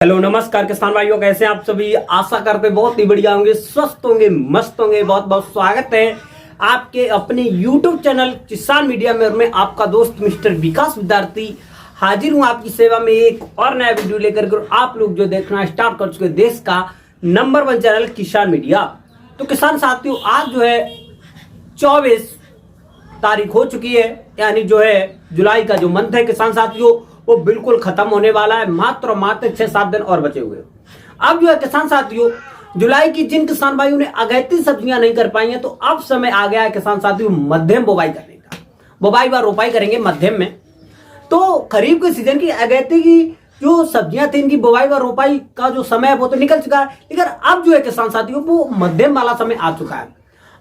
Hello नमस्कार किसान भाइयों, कैसे हैं आप सभी। आशा करते बहुत ही बढ़िया होंगे, स्वस्थ होंगे, मस्त होंगे। बहुत बहुत स्वागत है आपके अपने YouTube चैनल किसान मीडिया में। और मैं आपका दोस्त मिस्टर विकास विद्यार्थी हाजिर हूं आपकी सेवा में एक और नया वीडियो लेकर के। आप लोग जो देखना स्टार्ट कर चुके देश का नंबर 1 चैनल किसान मीडिया। तो किसान साथियों, आज जो है 24 तारीख हो चुकी है, यानी जो है जुलाई का जो मंथ है किसान साथियों, वो बिल्कुल खत्म होने वाला है। मात्र 6-7 दिन और बचे हुए। अब जो है किसान साथियों, जुलाई की जिन किसान भाइयों ने अगैती सब्जियां नहीं कर पाई हैं, तो अब समय आ गया है किसान साथियों मध्यम बुवाई करने का। बुवाई व रोपाई करेंगे मध्यम में। तो खरीफ के सीजन की अगैती की जो सब्जियां थी, इनकी बुवाई व रोपाई का जो समय है वो तो निकल चुका है, लेकिन अब जो है किसान साथियों वो मध्यम वाला समय आ चुका है।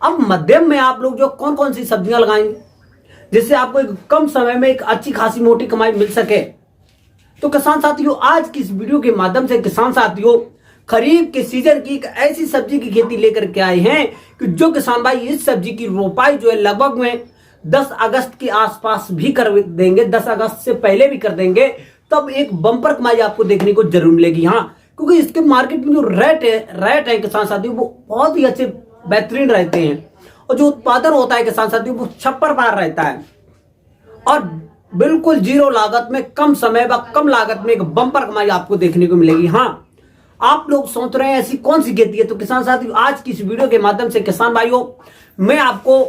अब मध्यम में आप लोग जो कौन कौन सी सब्जियां लगाएंगे जिससे आपको एक कम समय में एक अच्छी खासी मोटी कमाई मिल सके। तो किसान साथियों, आज की इस वीडियो के माध्यम से किसान साथियों खरीफ के सीजन की एक ऐसी सब्जी की खेती लेकर के आए हैं कि जो किसान भाई इस सब्जी की रोपाई जो है लगभग में 10 अगस्त के आसपास भी कर देंगे, 10 अगस्त से पहले भी कर देंगे, तब एक बम्पर कमाई आपको देखने को जरूर मिलेगी। हाँ, क्योंकि इसके मार्केट में जो रेट है किसान साथियों वो बहुत ही अच्छे बेहतरीन रहते हैं, और जो उत्पादन होता है किसान साथियों वो छप्पर पार रहता है, और बिल्कुल जीरो लागत में कम समय व कम लागत में एक बम्पर कमाई आपको देखने को मिलेगी। हाँ, आप लोग सोच रहे हैं ऐसी कौन सी खेती है, तो किसान साथियों आज की इस वीडियो के माध्यम से किसान भाइयों मैं आपको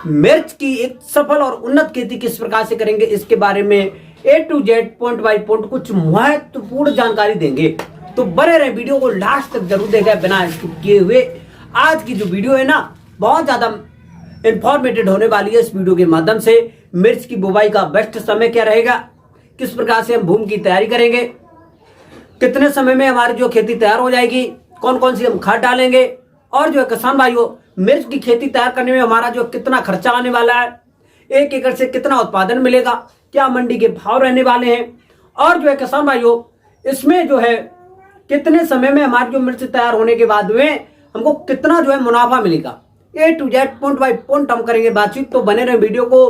मिर्च की एक सफल और उन्नत खेती किस प्रकार से करेंगे इसके बारे में A to Z point by point कुछ महत्वपूर्ण जानकारी देंगे। तो बने रहे, वीडियो को लास्ट तक जरूर देखा बिना स्किप किए हुए। आज की जो वीडियो है ना, बहुत ज्यादा इंफॉर्मेटिव होने वाली है। इस वीडियो के माध्यम से मिर्च की बुवाई का बेस्ट समय क्या रहेगा, किस प्रकार से हम भूमि की तैयारी करेंगे, कितने समय में हमारी जो खेती तैयार हो जाएगी, कौन कौन सी हम खाद डालेंगे, और जो है किसान भाइयों मिर्च की खेती तैयार करने में हमारा जो कितना खर्चा आने वाला है, 1 एकड़ से कितना उत्पादन मिलेगा, क्या मंडी के भाव रहने वाले हैं, और जो है किसान भाइयों इसमें जो है कितने समय में हमारी जो मिर्च तैयार होने के बाद में हमको कितना जो है मुनाफा मिलेगा। A to Z point by point हम करेंगे बातचीत। तो बने रहे, वीडियो को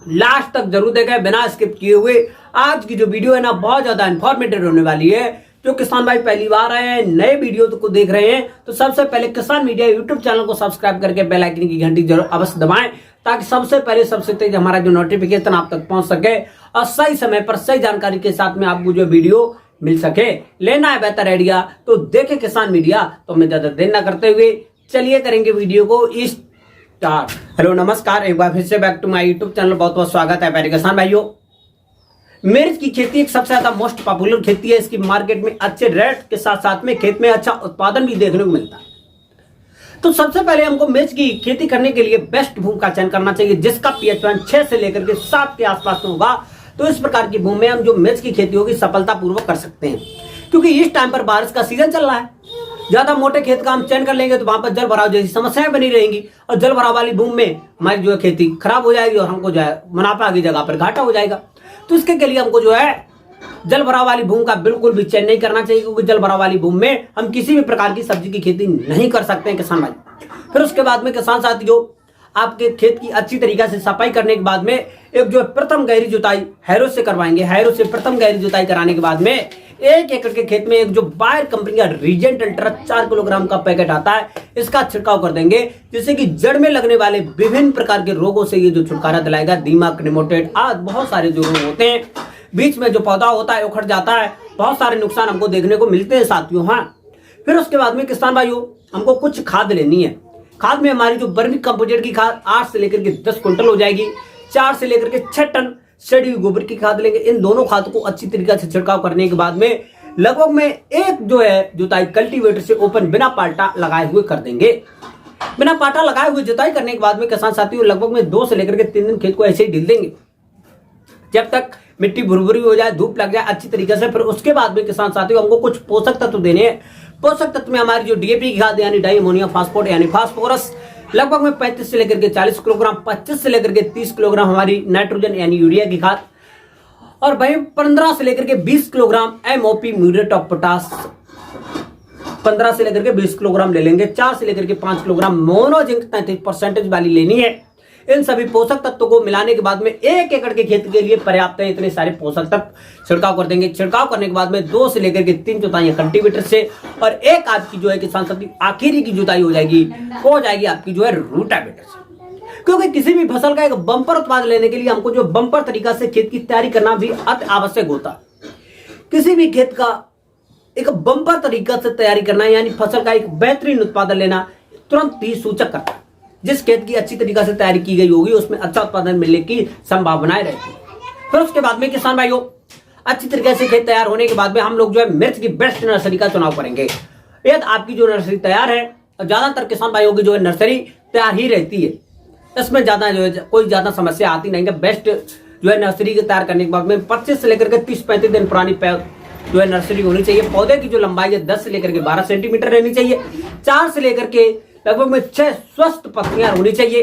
लास्ट तक जरूर देखें बिना स्किप किए हुए। आज की जो वीडियो है ना बहुत ज्यादा इंफॉर्मेटिव होने वाली है। जो किसान भाई पहली बार आए हैं, नए वीडियो को देख रहे हैं, तो सबसे पहले किसान मीडिया यूट्यूब चैनल को सब्सक्राइब करके बेल आइकन की घंटी जरूर अवश्य दबाएं, ताकि सबसे पहले सबसे तेज हमारा जो नोटिफिकेशन आप तक पहुंच सके और सही समय पर सही जानकारी के साथ में आपको जो वीडियो मिल सके। लेना है बेहतर आइडिया तो देखे किसान मीडिया। तो मैं ज्यादा देर न करते हुए चलिए करेंगे वीडियो को स्टार्ट। हेलो नमस्कार, एक बार फिर से back to my YouTube channel. बहुत बहुत स्वागत है प्यारे किसान भाइयों। मिर्च की खेती एक सबसे ज्यादा मोस्ट पॉपुलर खेती है। इसकी मार्केट में अच्छे रेट के साथ साथ में खेत में अच्छा उत्पादन भी देखने को मिलता है। तो सबसे पहले हमको मिर्च की खेती करने के लिए बेस्ट भूमि का चयन करना चाहिए, जिसका पीएच 6 से लेकर के 7 के आसपास में होगा। तो इस प्रकार की भूमि में हम जो मिर्च की खेती होगी सफलतापूर्वक कर सकते हैं, क्योंकि इस टाइम पर बारिश का सीजन चल रहा है। ज्यादा मोटे खेत का हम चयन कर लेंगे तो वहां पर जल भराव जैसी समस्याएं बनी रहेंगी, और जल भराव वाली भूमि में हमारी जो है खेती खराब हो जाएगी और हमको जो है मुनाफा की जगह पर घाटा हो जाएगा। तो इसके लिए हमको जो है जल भराव वाली भूमि का बिल्कुल भी चयन नहीं करना चाहिए, क्योंकि जल भराव वाली भूमि में हम किसी भी प्रकार की सब्जी की खेती नहीं कर सकते हैं किसान भाई। फिर उसके बाद में किसान साथियों आपके खेत की अच्छी तरीके से सफाई करने के बाद में एक जो प्रथम गहरी जुताई हैरो से करवाएंगे। हैरो से प्रथम गहरी जुताई कराने के बाद में 1 एकड़ के खेत में एक जो बायर कंपनी का रीजेंट अल्ट्रा 4 किलोग्राम का पैकेट आता है, इसका छिड़काव कर देंगे, जिससे कि जड़ में लगने वाले विभिन्न प्रकार के रोगों से ये जो छुटकारा दिलाएगा। दीमक, निमोटेड आदि बहुत सारे जो रोग होते हैं, बीच में जो पौधा होता है उखड़ जाता है, बहुत सारे नुकसान हमको देखने को मिलते हैं साथियों। हाँ, फिर उसके बाद में किसान भाइयों हमको कुछ खाद लेनी है। खाद में हमारी जो वर्मी कंपोजिट की खाद 8 से लेकर के 10 क्विंटल हो जाएगी। 4 से लेकर के 6 टन सड़ी हुई गोबर की खाद लेंगे। इन दोनों खाद को अच्छी तरीके से छिड़काव करने के बाद में लगभग में एक जो है जुताई कल्टीवेटर से ओपन बिना पाल्टा लगाए हुए कर देंगे। बिना पाटा लगाए हुए जुताई करने के बाद में किसान साथियों लगभग में 2 से लेकर के 3 दिन खेत को ऐसे ही ढील देंगे, जब तक मिट्टी भुरभुरी हो जाए, धूप लग जाए अच्छी तरीके से। फिर उसके बाद में किसान साथियों हमको कुछ पोषक तत्व देने हैं। पोषक तत्व में हमारी जो डीएपी की खाद यानी डाई अमोनियम फास्फोरेट यानी फास्फोरस लगभग में 35 से लेकर के 40 किलोग्राम, 25 से लेकर के 30 किलोग्राम हमारी नाइट्रोजन यानी यूरिया की खाद, और वही 15 से लेकर के 20 kilogram MOP muriate of potash 15 से लेकर के 20 किलोग्राम ले लेंगे। 4 से लेकर के 5 किलोग्राम मोनोजिंक 33% वाली लेनी है। इन सभी पोषक तत्वों को मिलाने के बाद में 1 एकड़ के खेत के लिए पर्याप्त है इतने सारे पोषक तत्व छिड़काव कर देंगे। छिड़काव करने के बाद में 2 से लेकर के 3 जुताइयां कल्टीवेटर से, और एक आपकी जो है किसान साथी आखिरी की जुताई हो जाएगी, वो हो जाएगी आपकी जो है रूटावेटर से। क्योंकि किसी भी फसल का एक बम्पर उत्पाद लेने के लिए हमको जो बम्पर तरीका से खेत की तैयारी करना भी अति आवश्यक होता है। किसी भी खेत का एक बम्पर तरीका से तैयारी करना, यानी फसल का एक बेहतरीन उत्पादन लेना तुरंत ही सूचक करता है। जिस खेत की अच्छी तरीका से तैयारी की गई होगी उसमें अच्छा उत्पादन मिलने की संभावनाएं रहती है। फिर उसके बाद में किसान भाइयों, अच्छी तरीके से खेत तैयार होने के बाद में हम लोग जो है मिर्च की बेस्ट नर्सरी का चुनाव करेंगे। यदि आपकी जो नर्सरी तैयार है, ज्यादातर किसान भाइयों की जो है नर्सरी तैयार ही रहती है, इसमें ज्यादा जो है कोई ज्यादा समस्या आती नहीं है। बेस्ट जो है नर्सरी के तैयार करने के बाद में 25 से लेकर के 30-35 दिन पुरानी जो है नर्सरी होनी चाहिए। पौधे की जो लंबाई है 10 से लेकर के 12 सेंटीमीटर रहनी चाहिए। 4 से लेकर के लगभग में 6 स्वस्थ पत्तियां होनी चाहिए।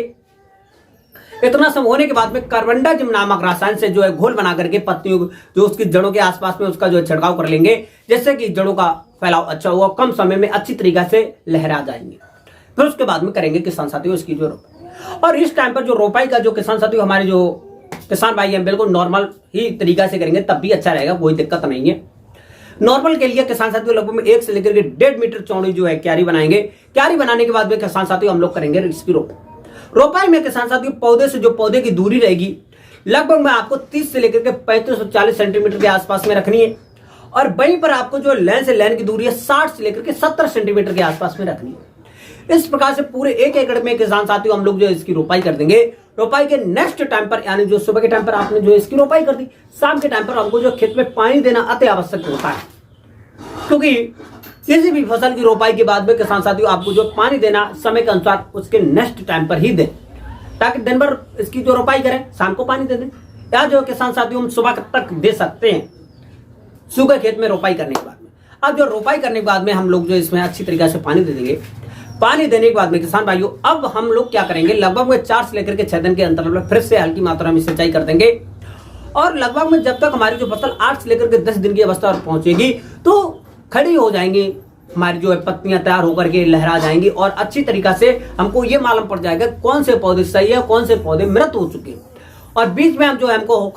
इतना सब होने के बाद में कार्बनडाजिम नामक रसायन से जो है घोल बना करके पत्तियों जो उसकी जड़ों के आसपास में उसका जो है छिड़काव कर लेंगे, जिससे कि जड़ों का फैलाव अच्छा हुआ, कम समय में अच्छी तरीके से लहरा जाएंगे। फिर उसके बाद में करेंगे किसान साथियों इसकी जो रोपाई। और इस टाइम पर जो रोपाई का जो किसान साथियों हमारे जो किसान भाई हैं बिल्कुल नॉर्मल ही तरीका से करेंगे, तब भी अच्छा रहेगा, कोई दिक्कत नहीं है। नॉर्मल के लिए किसान साथियों लगभग 1 से लेकर के 1.5 मीटर चौड़ी जो है क्यारी बनाएंगे। क्यारी बनाने के बाद में किसान साथियों हम लोग करेंगे इसकी रोपाई में किसान साथियों पौधे से जो पौधे की दूरी रहेगी लगभग में आपको 30 से लेकर के 35 से 40 सेंटीमीटर के आसपास में रखनी है। और वहीं पर आपको जो लेन से लेन की दूरी है 60 से लेकर के 70 सेंटीमीटर के आसपास में रखनी है। इस प्रकार से पूरे 1 एकड़ में किसान साथियों हम लोग जो इसकी रोपाई कर देंगे। रोपाई के नेक्स्ट टाइम पर, यानी जो सुबह के टाइम पर आपने जो इसकी रोपाई कर दी, शाम के टाइम पर हमको जो खेत में पानी देना अति आवश्यक होता है। क्योंकि किसी भी फसल की रोपाई के बाद में किसान साथियों आपको जो पानी देना समय के अनुसार उसके नेक्स्ट टाइम पर ही दें, ताकि दिन भर इसकी जो रोपाई करें शाम को पानी दे दें। या जो किसान साथियों हम सुबह तक दे सकते हैं सूखे खेत में रोपाई करने के बाद में। अब जो रोपाई करने के बाद में हम लोग जो इसमें अच्छी तरीके से पानी दे देंगे। पानी देने के बाद में किसान भाइयों अब हम लोग क्या करेंगे, लगभग में 4 से लेकर के 6 दिन के अंतराल में फिर से हल्की मात्रा में सिंचाई कर देंगे। और लगभग में जब तक हमारी जो फसल 8 से लेकर के 10 दिन की अवस्था पर पहुंचेगी तो खड़ी हो जाएंगी हमारी जो है पत्तियां तैयार होकर के लहरा जाएंगी, और अच्छी तरीका से हमको ये मालूम पड़ जाएगा कौन से पौधे सही है, कौन से पौधे मृत हो चुके हैं। और बीच में हम जो है हमको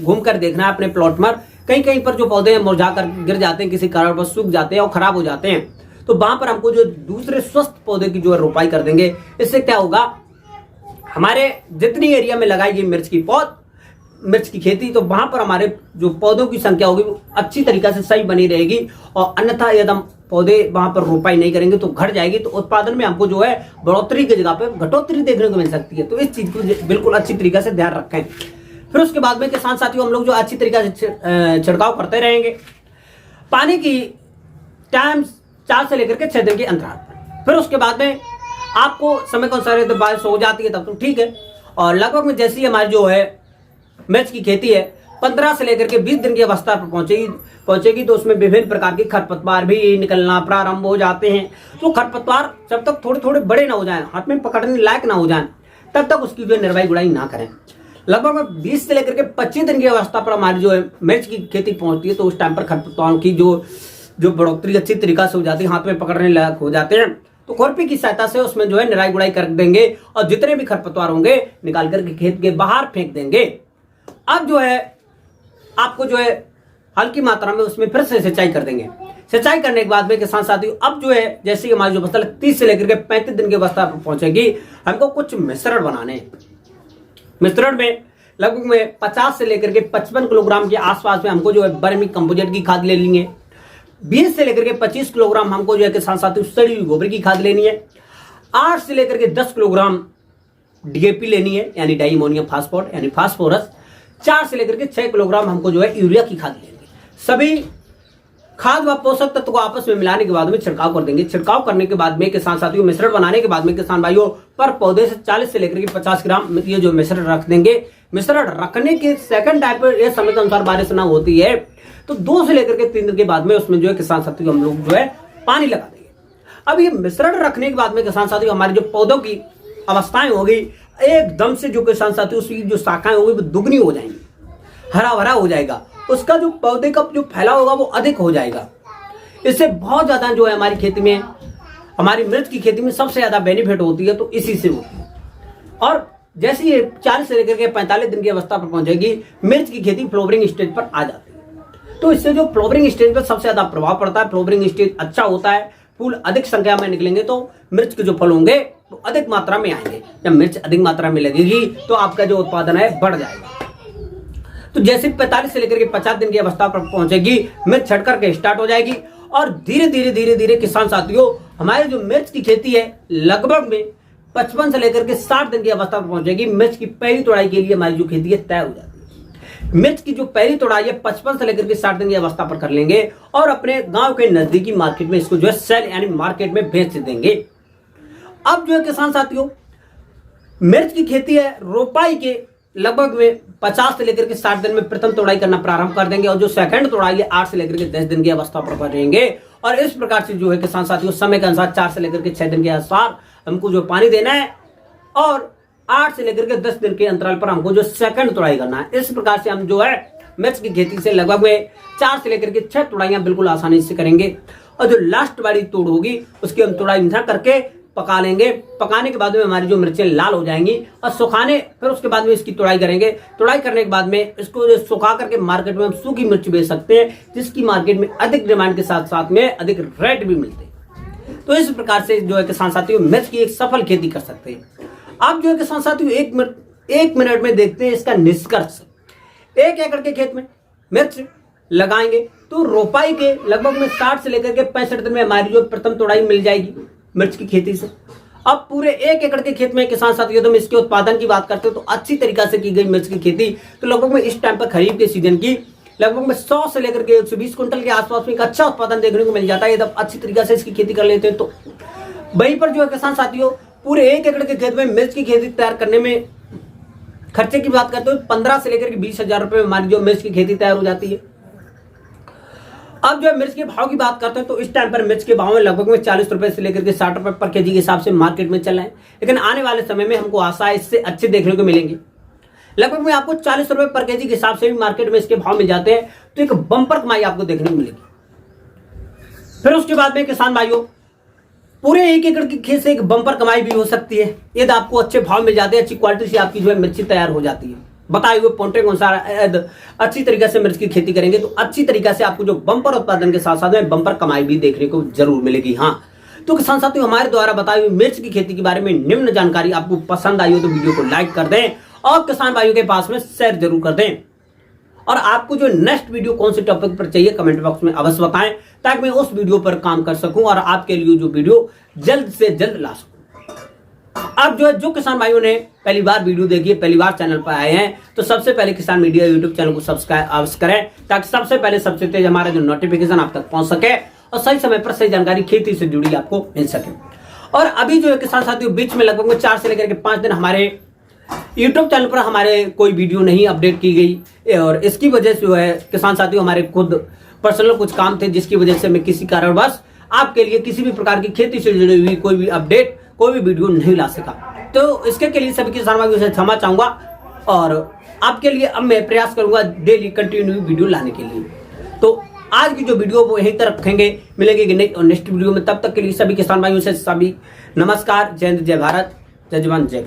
घूम कर देखना है अपने प्लॉट में, कहीं कहीं पर जो पौधे मुरझा कर गिर जाते हैं, किसी कारण पर सूख जाते हैं और खराब हो जाते हैं, तो वहां पर हमको जो दूसरे स्वस्थ पौधे की जो है रोपाई कर देंगे। इससे क्या होगा, हमारे जितनी एरिया में लगाई गई मिर्च की खेती, तो वहां पर हमारे जो पौधों की संख्या होगी वो अच्छी तरीके से सही बनी रहेगी। और अन्यथा यदि हम पौधे वहां पर रोपाई नहीं करेंगे तो घट जाएगी, तो उत्पादन में हमको जो है बढ़ोतरी की जगह पे घटोतरी देखने को मिल सकती है। तो इस चीज को बिल्कुल अच्छी तरीके से ध्यान रखें। फिर उसके बाद में किसान साथियों हम लोग जो अच्छी तरीके से छिड़काव करते रहेंगे पानी की टाइम 4 से लेकर के 6 दिन के अंतराल पर। फिर उसके बाद में आपको समय के अनुसार यदि बारिश हो जाती है तब तो ठीक है। और लगभग में जैसी हमारी जो है मिर्च की खेती है 15 से लेकर के 20 दिन की अवस्था पर पहुंचेगी तो उसमें विभिन्न प्रकार के खरपतवार भी निकलना प्रारंभ हो जाते हैं। तो खरपतवार जब तक थोड़े थोड़े बड़े ना हो जाएं, हाथ में पकड़ने लायक ना हो जाएं, तब तक उसकी जो निराई गुड़ाई ना करें। लगभग 20 से लेकर के 25 दिन की अवस्था पर हमारी जो है मिर्च की खेती पहुंचती है, तो उस टाइम पर खरपतवारों की जो बढ़ोतरी अच्छी तरीका से हो जाती है, हाथ में पकड़ने लायक हो जाते हैं, तो खुरपी की सहायता से उसमें जो है निराई गुड़ाई कर देंगे और जितने भी खरपतवार होंगे निकाल करके खेत के बाहर फेंक देंगे। अब जो है आपको जो है हल्की मात्रा में उसमें फिर से सिंचाई कर देंगे। सिंचाई करने के बाद में किसान साथियों अब जो है जैसे हमारी जो फसल 30 से लेकर के 35 दिन की अवस्था पर पहुंचेगी, हमको कुछ मिश्रण बनाने हैं। मिश्रण में लगभग में 50 से लेकर के 55 किलोग्राम के आसपास में हमको जो है वर्मी कंपोजिट की खाद ले लेनी है। 20 से लेकर के 25 किलोग्राम हमको जो है किसान साथियों सड़ी हुई गोबर की खाद लेनी है। 8 से लेकर के 10 किलोग्राम डीएपी लेनी है, यानी डाई अमोनियम फास्फोरेट यानी फास्फोरस। 4 से लेकर के 6 किलोग्राम हमको जो है यूरिया की खाद लेंगे। सभी खाद व पोषक तत्व को आपस में मिलाने के बाद में छिड़काव कर देंगे। छिड़काव करने के बाद में किसान साथियों मिश्रण बनाने के बाद में किसान भाइयों पर पौधे से 40 से लेकर के 50 ग्राम ये जो मिश्रण रख देंगे। मिश्रण रखने के सेकंड टाइम पर यह समय के अनुसार बारिश ना होती है तो 2 से लेकर के 3 दिन के बाद में उसमें जो है किसान साथियों हम लोग जो है पानी लगा देंगे। अब ये मिश्रण रखने के बाद में किसान साथियों हमारे जो पौधों की अवस्थाएं होगी एकदम से जो किसान साथियों उसकी जो शाखाएं होगी वो दुगनी हो जाएंगी, हरा भरा हो जाएगा, उसका जो पौधे का जो फैलाव होगा वो अधिक हो जाएगा। इससे बहुत ज्यादा जो है हमारी खेती में, हमारी मिर्च की खेती में सबसे ज्यादा बेनिफिट होती है, तो इसी से होती है। और जैसे ही 40 से लेकर के 45 दिन की अवस्था पर पहुंचेगी, मिर्च की खेती फ्लावरिंग स्टेज पर आ जाती है। तो इससे जो फ्लावरिंग स्टेज पर सबसे ज्यादा प्रभाव पड़ता है, फ्लावरिंग स्टेज अच्छा होता है, फूल अधिक संख्या में निकलेंगे तो मिर्च के जो फल होंगे तो अधिक मात्रा में आएंगे। जब मिर्च अधिक मात्रा में लगेगी तो आपका जो उत्पादन है बढ़ जाएगा। तो जैसे 45 से लेकर के 50 दिन की अवस्था पर पहुंचेगी, मिर्च छट करके स्टार्ट हो जाएगी और धीरे धीरे किसान साथियों हमारे जो मिर्च की खेती है लगभग में 55 से लेकर के 60 दिन की अवस्था पर पहुंचेगी। मिर्च की पहली तोड़ाई के लिए हमारी जो खेती है तय हो जाती है। मिर्च की जो पहली तोड़ाई है 55 से लेकर के 60 दिन की अवस्था पर कर लेंगे और अपने गांव के नजदीकी मार्केट में इसको जो है सेल यानी मार्केट में बेच देंगे। अब जो है किसान साथियों मिर्च की खेती है रोपाई के लगभग में 50 से लेकर के 60 दिन में प्रथम तोड़ाई करना प्रारंभ कर देंगे और जो सेकंड तोड़ाई है 8 से लेकर के 10 दिन की अवस्था पर करेंगे। और इस प्रकार से जो है किसान साथियों समय के अनुसार 4 से लेकर के 6 दिन के अनुसार हमको जो पानी देना है और 8 से लेकर के 10 दिन के अंतराल पर हमको जो सेकंड तोड़ाई करना है। इस प्रकार से हम जो है मिर्च की खेती से लगभग में 4 से लेकर के 6 तोड़ाइयां बिल्कुल आसानी से करेंगे और जो लास्ट वाली तोड़ होगी उसकी हम तोड़ाई न करके पका लेंगे। पकाने के बाद में हमारी जो मिर्चें लाल हो जाएंगी और सुखाने फिर उसके बाद में इसकी तोड़ाई करेंगे। तोड़ाई करने के बाद में इसको सुखा करके मार्केट में हम सूखी मिर्च बेच सकते हैं, जिसकी मार्केट में अधिक डिमांड के साथ साथ में अधिक रेट भी मिलते हैं। तो इस प्रकार से जो है किसान साथियों मिर्च की एक सफल खेती कर सकते हैं। आप जो है किसान साथियों एक मिनट में देखते हैं इसका निष्कर्ष। 1 एकड़ के खेत में मिर्च लगाएंगे तो रोपाई के लगभग में 60 से लेकर के 65 दिन में हमारी जो प्रथम तोड़ाई मिल जाएगी मिर्च की खेती से। अब पूरे 1 एकड़ के खेत में किसान साथियों तो इसके उत्पादन की बात करते हो तो अच्छी तरीका से की गई मिर्च की खेती तो लगभग में इस टाइम पर खरीफ के सीजन की लगभग में 100 से लेकर के 120 क्विंटल के आसपास में एक अच्छा उत्पादन देखने को मिल जाता है जब अच्छी तरीका से इसकी खेती कर लेते हैं। तो वहीं पर जो है किसान साथियों पूरे 1 एकड़ के खेत में मिर्च की खेती तैयार करने में खर्चे की बात करते हो 15 से लेकर के 20,000 रुपए में हमारी जो मिर्च की खेती तैयार हो जाती है। अब जो है मिर्च के भाव की बात करते हैं तो इस टाइम पर मिर्च के भाव में लगभग में 40 रुपए से लेकर के 60 रुपए पर केजी के हिसाब से मार्केट में चल रहे हैं, लेकिन आने वाले समय में हमको आशा है इससे अच्छे देखने को मिलेंगे। लगभग में आपको 40 रुपए पर केजी के हिसाब से भी मार्केट में इसके भाव मिल जाते हैं तो एक बम्पर कमाई आपको देखने को मिलेगी। फिर उसके बाद में किसान भाइयों पूरे 1 एकड़ के खेत से एक बम्पर कमाई भी हो सकती है यदि आपको अच्छे भाव मिल जाते हैं, अच्छी क्वालिटी से आपकी जो है मिर्ची तैयार हो जाती है। बताए हुए पॉइंट के अनुसार अच्छी तरीके से मिर्च की खेती करेंगे तो अच्छी तरीके से आपको जो बम्पर उत्पादन के साथ साथ में बम्पर कमाई भी देखने को जरूर मिलेगी। हाँ तो किसान साथियों हमारे द्वारा बताई हुई मिर्च की खेती के बारे में निम्न जानकारी आपको पसंद आई हो तो वीडियो को लाइक कर दें और किसान भाइयों के पास में शेयर जरूर कर दें। और आपको जो नेक्स्ट वीडियो कौन से टॉपिक पर चाहिए कमेंट बॉक्स में अवश्य बताएं ताकि मैं उस वीडियो पर काम कर सकूं और आपके लिए जो वीडियो जल्द से जल्द ला सकूं। अब जो किसान भाइयों ने पहली बार वीडियो देखी है, पहली बार चैनल पर आए हैं तो सबसे पहले किसान मीडिया यूट्यूब चैनल को सब्सक्राइब अवश्य करें ताकि सबसे पहले सबसे तेज हमारा जो नोटिफिकेशन आप तक पहुंच सके और सही समय पर सही जानकारी खेती से जुड़ी आपको मिल सके। और अभी जो है किसान साथियों बीच में लगभग 4 से लेकर के 5 दिन हमारे यूट्यूब चैनल पर हमारे कोई वीडियो नहीं अपडेट की गई और इसकी वजह से जो है किसान साथियों हमारे खुद पर्सनल कुछ काम थे जिसकी वजह से मैं किसी कारणवश आपके लिए किसी भी प्रकार की खेती से जुड़ी हुई कोई भी अपडेट कोई भी वीडियो नहीं ला सका। तो इसके के लिए सभी किसान भाइयों से क्षमा चाहूंगा और आपके लिए अब मैं प्रयास करूंगा डेली कंटिन्यू वीडियो लाने के लिए। तो आज की जो वीडियो वो यहीं तक रखेंगे, मिलेंगे कि नहीं और नेक्स्ट वीडियो में। तब तक के लिए सभी किसान भाइयों से सभी नमस्कार। जय हिंद, जय भारत, जय जवान, जय